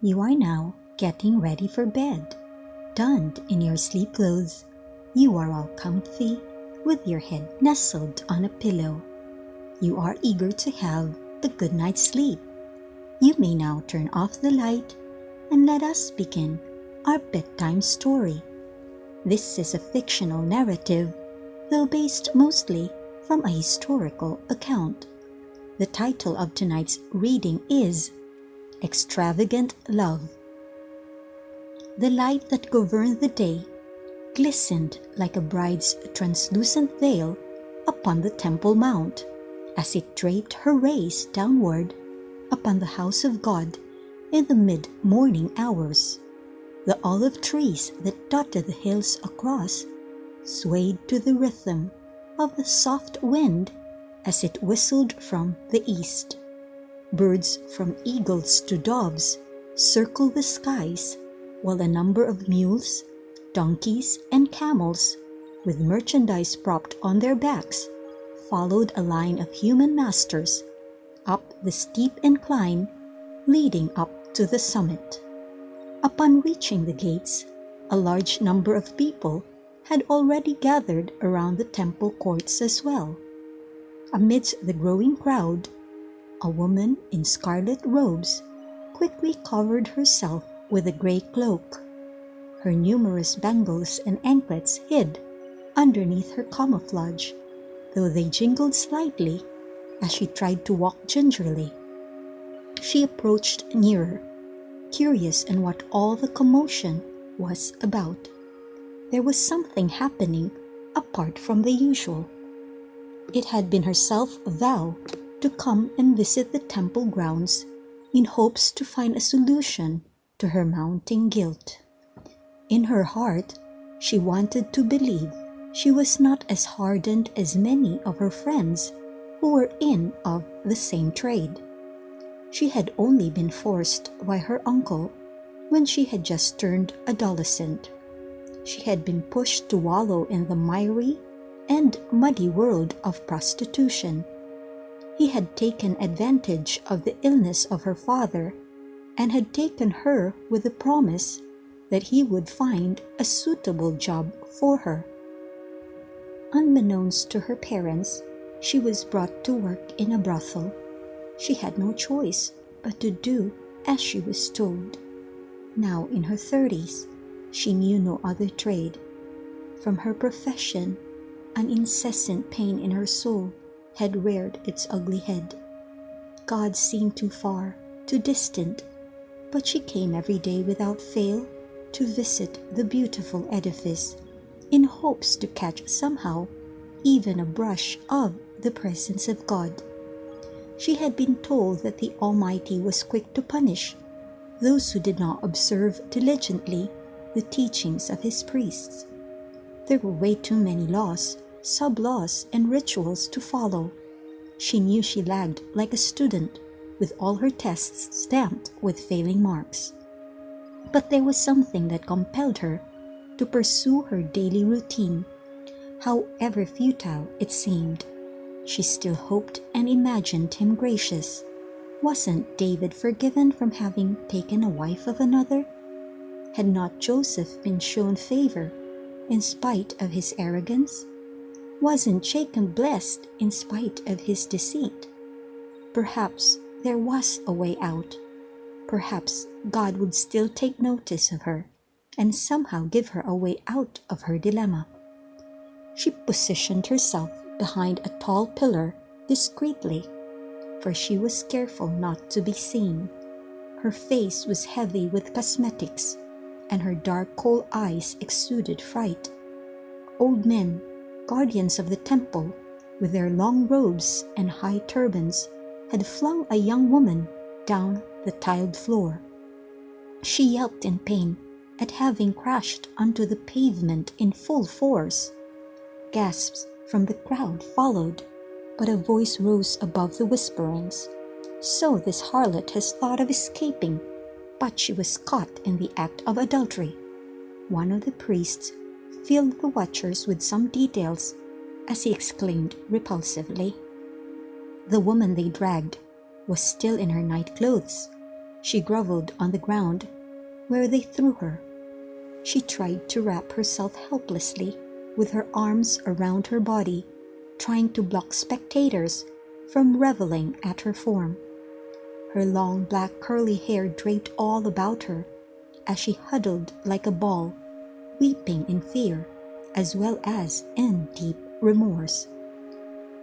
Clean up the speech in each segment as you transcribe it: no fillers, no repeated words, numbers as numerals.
You are now getting ready for bed. Donned in your sleep clothes, you are all comfy with your head nestled on a pillow. You are eager to have a good night's sleep. You may now turn off the light and let us begin our bedtime story. This is a fictional narrative, though based mostly from a historical account. The title of tonight's reading is Extravagant Love. The light that governed the day glistened like a bride's translucent veil upon the Temple Mount as it draped her rays downward upon the house of God in the mid-morning hours. The olive trees that dotted the hills across swayed to the rhythm of the soft wind as it whistled from the east. Birds from eagles to doves circled the skies, while a number of mules, donkeys, and camels, with merchandise propped on their backs, followed a line of human masters up the steep incline leading up to the summit. Upon reaching the gates, a large number of people had already gathered around the temple courts as well. Amidst the growing crowd, a woman in scarlet robes quickly covered herself with a gray cloak. Her numerous bangles and anklets hid underneath her camouflage, though they jingled slightly as she tried to walk gingerly. She approached nearer, curious in what all the commotion was about. There was something happening apart from the usual. It had been her self-vow to come and visit the temple grounds in hopes to find a solution to her mounting guilt. In her heart, she wanted to believe she was not as hardened as many of her friends who were in of the same trade. She had only been forced by her uncle when she had just turned adolescent. She had been pushed to wallow in the miry and muddy world of prostitution. He had taken advantage of the illness of her father and had taken her with the promise that he would find a suitable job for her. Unbeknownst to her parents, she was brought to work in a brothel. She had no choice but to do as she was told. Now in her 30s, she knew no other trade. From her profession, an incessant pain in her soul had reared its ugly head. God seemed too far, too distant, but she came every day without fail to visit the beautiful edifice in hopes to catch somehow even a brush of the presence of God. She had been told that the Almighty was quick to punish those who did not observe diligently the teachings of His priests. There were way too many laws, sub-laws, and rituals to follow. She knew she lagged like a student with all her tests stamped with failing marks. But there was something that compelled her to pursue her daily routine. However futile it seemed, she still hoped and imagined Him gracious. Wasn't David forgiven from having taken a wife of another? Had not Joseph been shown favor in spite of his arrogance? Wasn't Jacob blessed in spite of his deceit? Perhaps there was a way out. Perhaps God would still take notice of her and somehow give her a way out of her dilemma. She positioned herself behind a tall pillar discreetly, for she was careful not to be seen. Her face was heavy with cosmetics, and her dark coal eyes exuded fright. Old men, guardians of the temple, with their long robes and high turbans, had flung a young woman down the tiled floor. She yelped in pain at having crashed onto the pavement in full force. Gasps from the crowd followed, but a voice rose above the whisperings. So this harlot has thought of escaping, but she was caught in the act of adultery. One of the priests filled the watchers with some details as he exclaimed repulsively. The woman they dragged was still in her night clothes. She groveled on the ground, where they threw her. She tried to wrap herself helplessly with her arms around her body, trying to block spectators from reveling at her form. Her long black curly hair draped all about her as she huddled like a ball, weeping in fear as well as in deep remorse.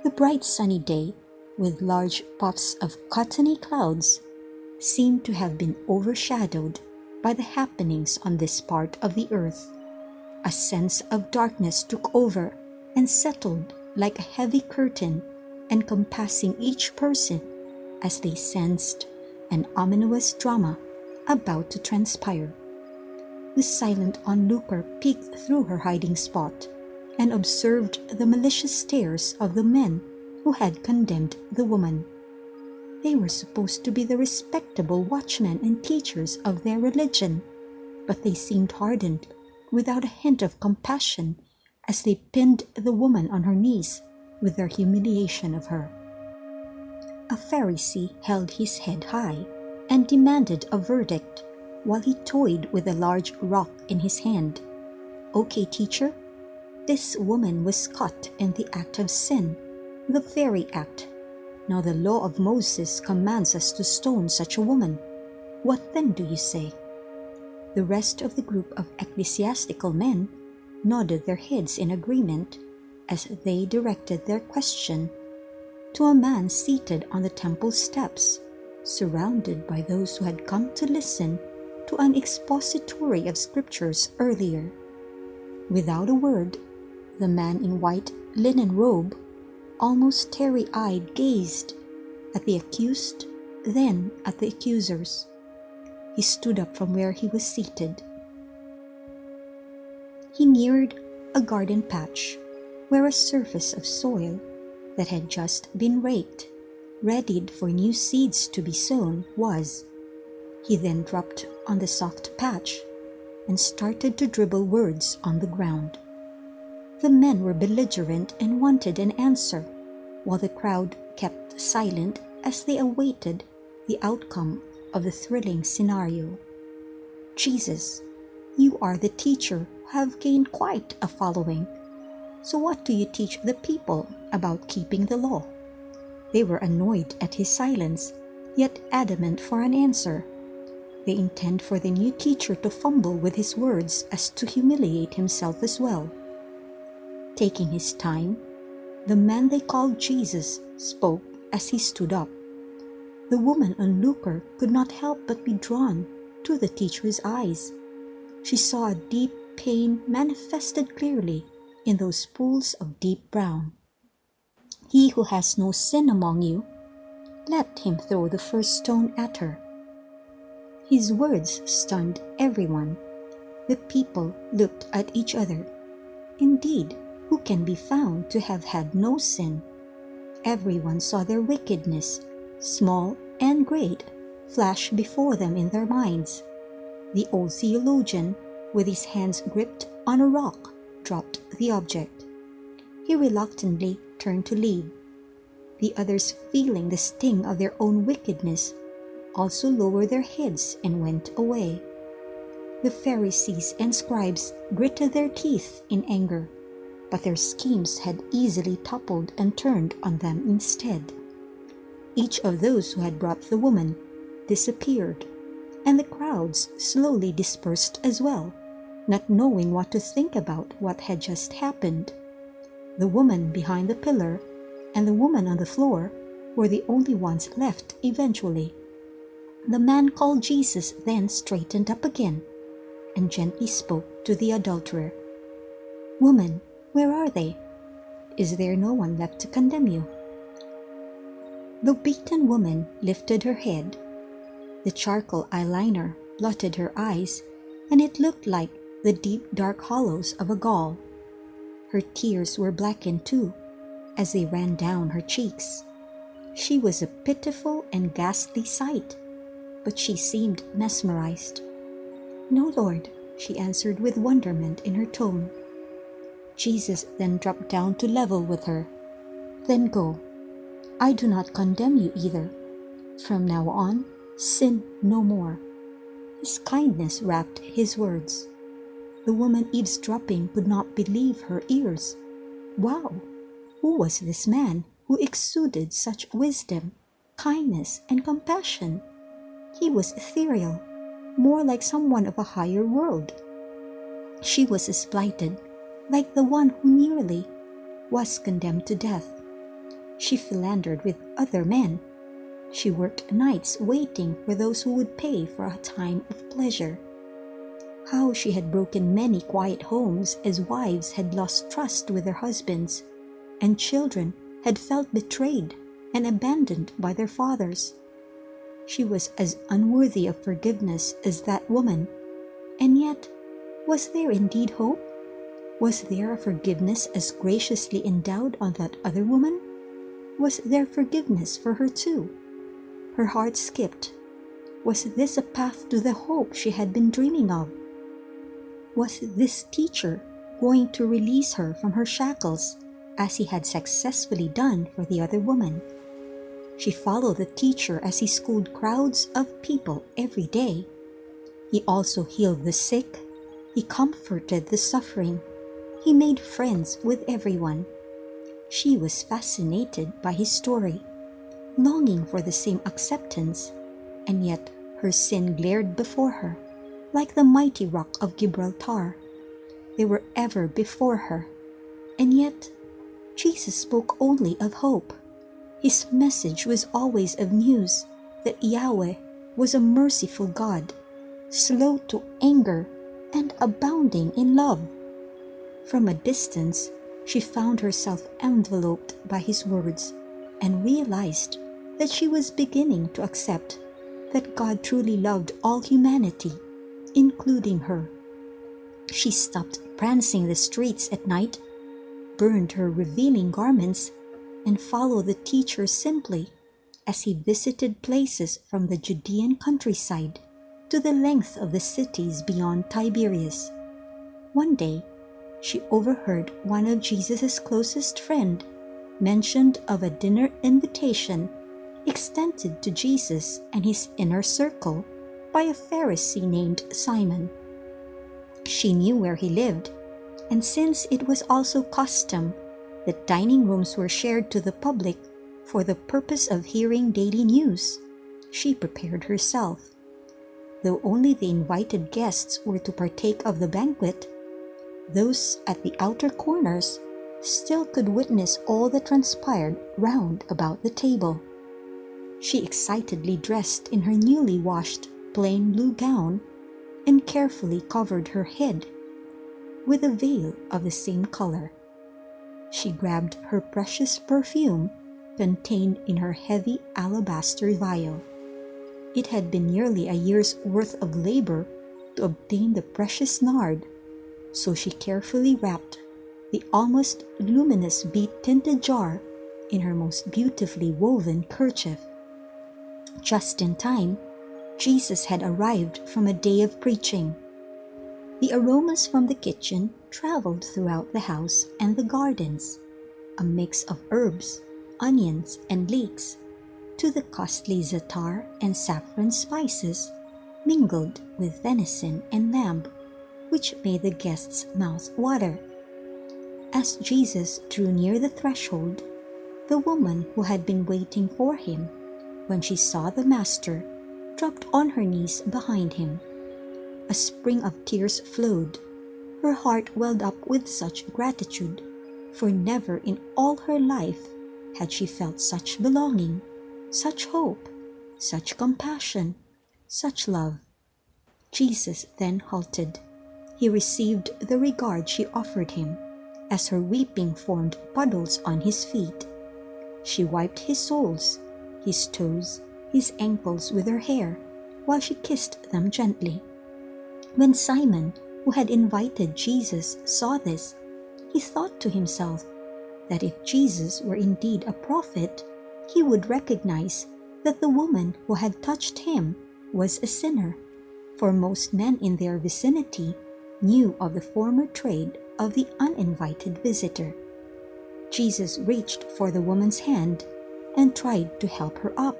The bright sunny day, with large puffs of cottony clouds, seemed to have been overshadowed by the happenings on this part of the earth. A sense of darkness took over and settled like a heavy curtain, encompassing each person as they sensed an ominous drama about to transpire. The silent onlooker peeked through her hiding spot and observed the malicious stares of the men who had condemned the woman. They were supposed to be the respectable watchmen and teachers of their religion, but they seemed hardened, without a hint of compassion, as they pinned the woman on her knees with their humiliation of her. A Pharisee held his head high and demanded a verdict while he toyed with a large rock in his hand. "Okay, teacher, this woman was caught in the act of sin, the very act. Now the law of Moses commands us to stone such a woman. What then do you say?" The rest of the group of ecclesiastical men nodded their heads in agreement as they directed their question to a man seated on the temple steps, surrounded by those who had come to listen to an expository of scriptures earlier. Without a word, the man in white linen robe almost teary-eyed gazed at the accused, then at the accusers. He stood up from where he was seated. He neared a garden patch where a surface of soil that had just been raked, readied for new seeds to be sown, was. He then dropped on the soft patch and started to dribble words on the ground. The men were belligerent and wanted an answer, while the crowd kept silent as they awaited the outcome of the thrilling scenario. "Jesus, you are the teacher who have gained quite a following. So what do you teach the people about keeping the law?" They were annoyed at his silence, yet adamant for an answer. They intend for the new teacher to fumble with his words as to humiliate himself as well. Taking his time, the man they called Jesus spoke as he stood up. The woman onlooker could not help but be drawn to the teacher's eyes. She saw a deep pain manifested clearly in those pools of deep brown. "He who has no sin among you, let him throw the first stone at her." His words stunned everyone. The people looked at each other. Indeed, who can be found to have had no sin? Everyone saw their wickedness, small and great, flash before them in their minds. The old theologian, with his hands gripped on a rock, dropped the object. He reluctantly turned to leave. The others, feeling the sting of their own wickedness, also lowered their heads and went away. The Pharisees and scribes gritted their teeth in anger, but their schemes had easily toppled and turned on them instead. Each of those who had brought the woman disappeared, and the crowds slowly dispersed as well, not knowing what to think about what had just happened. The woman behind the pillar and the woman on the floor were the only ones left eventually. The man called Jesus then straightened up again and gently spoke to the adulterer. "Woman, where are they? Is there no one left to condemn you?" The beaten woman lifted her head. The charcoal eyeliner blotted her eyes, and it looked like the deep dark hollows of a gall. Her tears were blackened too, as they ran down her cheeks. She was a pitiful and ghastly sight, but she seemed mesmerized. "No, Lord," she answered with wonderment in her tone. Jesus then dropped down to level with her. "Then go. I do not condemn you either. From now on, Sin no more. His kindness wrapped his words. The woman eavesdropping could not believe her ears. Wow! Who was this man who exuded such wisdom, kindness, and compassion? He was ethereal, more like someone of a higher world. She was as blighted, like the one who nearly was condemned to death. She philandered with other men. She worked nights waiting for those who would pay for a time of pleasure. How she had broken many quiet homes as wives had lost trust with their husbands, and children had felt betrayed and abandoned by their fathers. She was as unworthy of forgiveness as that woman, and yet, was there indeed hope? Was there a forgiveness as graciously endowed on that other woman? Was there forgiveness for her too? Her heart skipped. Was this a path to the hope she had been dreaming of? Was this teacher going to release her from her shackles, as he had successfully done for the other woman? She followed the teacher as he schooled crowds of people every day. He also healed the sick. He comforted the suffering. He made friends with everyone. She was fascinated by his story, longing for the same acceptance, and yet her sin glared before her, like the mighty rock of Gibraltar. They were ever before her, and yet Jesus spoke only of hope. His message was always of news that Yahweh was a merciful God, slow to anger and abounding in love. From a distance, she found herself enveloped by his words and realized that she was beginning to accept that God truly loved all humanity, including her. She stopped prancing the streets at night, burned her revealing garments, and followed the teacher simply as he visited places from the Judean countryside to the length of the cities beyond Tiberias. One day, she overheard one of Jesus' closest friends mentioned of a dinner invitation extended to Jesus and his inner circle by a Pharisee named Simon. She knew where he lived, and since it was also custom that dining rooms were shared to the public for the purpose of hearing daily news, she prepared herself. Though only the invited guests were to partake of the banquet, those at the outer corners still could witness all that transpired round about the table. She excitedly dressed in her newly washed plain blue gown and carefully covered her head with a veil of the same color. She grabbed her precious perfume contained in her heavy alabaster vial. It had been nearly a year's worth of labor to obtain the precious nard, so she carefully wrapped the almost luminous bead-tinted jar in her most beautifully woven kerchief. Just in time, Jesus had arrived from a day of preaching. The aromas from the kitchen traveled throughout the house and the gardens, a mix of herbs, onions, and leeks, to the costly za'atar and saffron spices mingled with venison and lamb, which made the guests' mouths water. As Jesus drew near the threshold, the woman who had been waiting for him, when she saw the Master, dropped on her knees behind him. A spring of tears flowed. Her heart welled up with such gratitude, for never in all her life had she felt such belonging, such hope, such compassion, such love. Jesus then halted. He received the regard she offered him, as her weeping formed puddles on his feet. She wiped his soles, his toes, his ankles with her hair, while she kissed them gently. When Simon, who had invited Jesus, saw this, he thought to himself that if Jesus were indeed a prophet, he would recognize that the woman who had touched him was a sinner, for most men in their vicinity knew of the former trade of the uninvited visitor. Jesus reached for the woman's hand and tried to help her up.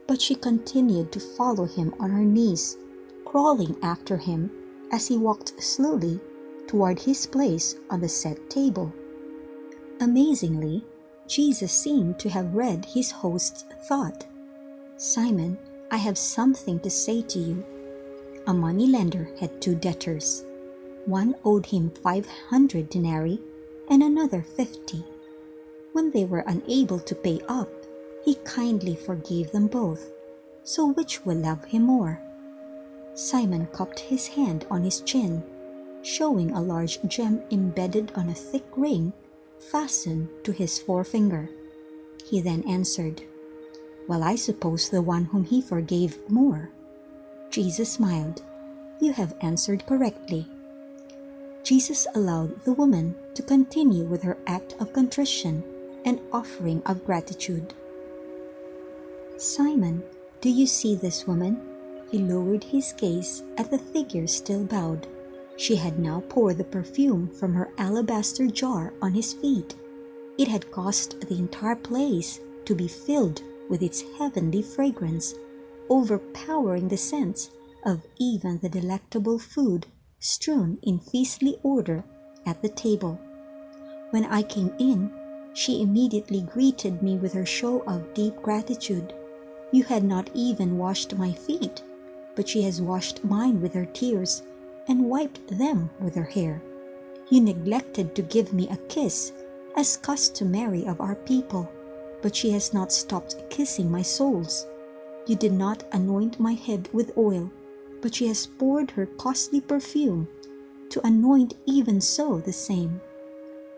But she continued to follow him on her knees, crawling after him as he walked slowly toward his place on the set table. Amazingly, Jesus seemed to have read his host's thought. "Simon, I have something to say to you." A moneylender had two debtors. One owed him 500 denarii and another 50. When they were unable to pay up, he kindly forgave them both. So which will love him more? Simon cupped his hand on his chin, showing a large gem embedded on a thick ring fastened to his forefinger. He then answered, "Well, I suppose the one whom he forgave more." Jesus smiled. "You have answered correctly." Jesus allowed the woman to continue with her act of contrition and offering of gratitude. "Simon, do you see this woman?" He lowered his gaze at the figure still bowed. She had now poured the perfume from her alabaster jar on his feet. It had caused the entire place to be filled with its heavenly fragrance, overpowering the scents of even the delectable food strewn in feastly order at the table. When I came in, she immediately greeted me with her show of deep gratitude. "You had not even washed my feet, but she has washed mine with her tears and wiped them with her hair. You neglected to give me a kiss, as customary of our people, but she has not stopped kissing my soles. You did not anoint my head with oil, but she has poured her costly perfume to anoint even so the same."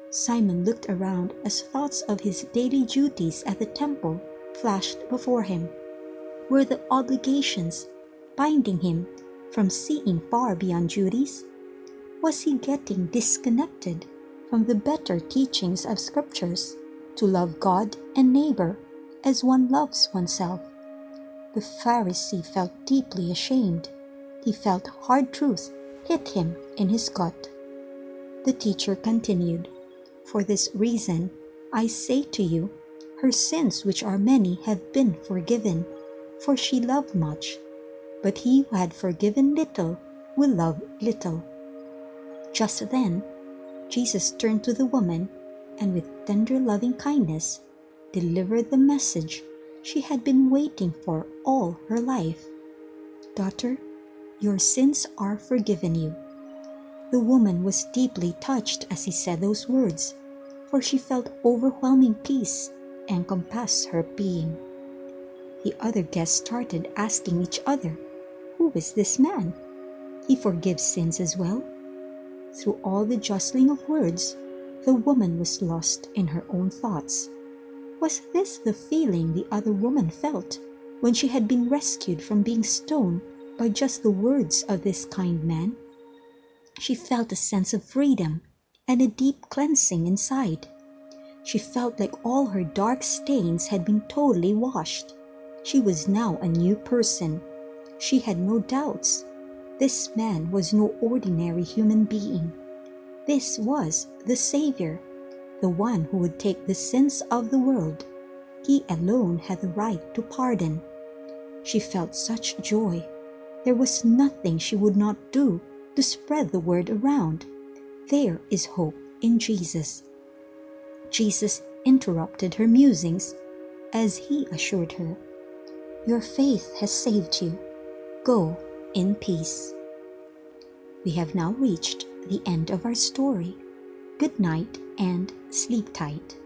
Simon looked around as thoughts of his daily duties at the temple flashed before him. Were the obligations binding him from seeing far beyond duties? Was he getting disconnected from the better teachings of scriptures to love God and neighbor as one loves oneself? The Pharisee felt deeply ashamed. He felt hard truth hit him in his gut. The teacher continued, "For this reason, I say to you, her sins which are many have been forgiven, for she loved much. But he who had forgiven little will love little." Just then, Jesus turned to the woman and with tender loving kindness delivered the message she had been waiting for all her life. "Daughter, your sins are forgiven you." The woman was deeply touched as he said those words, for she felt overwhelming peace encompass her being. The other guests started asking each other, "Who is this man? He forgives sins as well?" Through all the jostling of words, the woman was lost in her own thoughts. Was this the feeling the other woman felt when she had been rescued from being stoned by just the words of this kind man? She felt a sense of freedom and a deep cleansing inside. She felt like all her dark stains had been totally washed. She was now a new person. She had no doubts. This man was no ordinary human being. This was the Savior, the one who would take the sins of the world. He alone had the right to pardon. She felt such joy. There was nothing she would not do to spread the word around. There is hope in Jesus. Jesus interrupted her musings as he assured her, "Your faith has saved you. Go in peace." We have now reached the end of our story. Good night and sleep tight.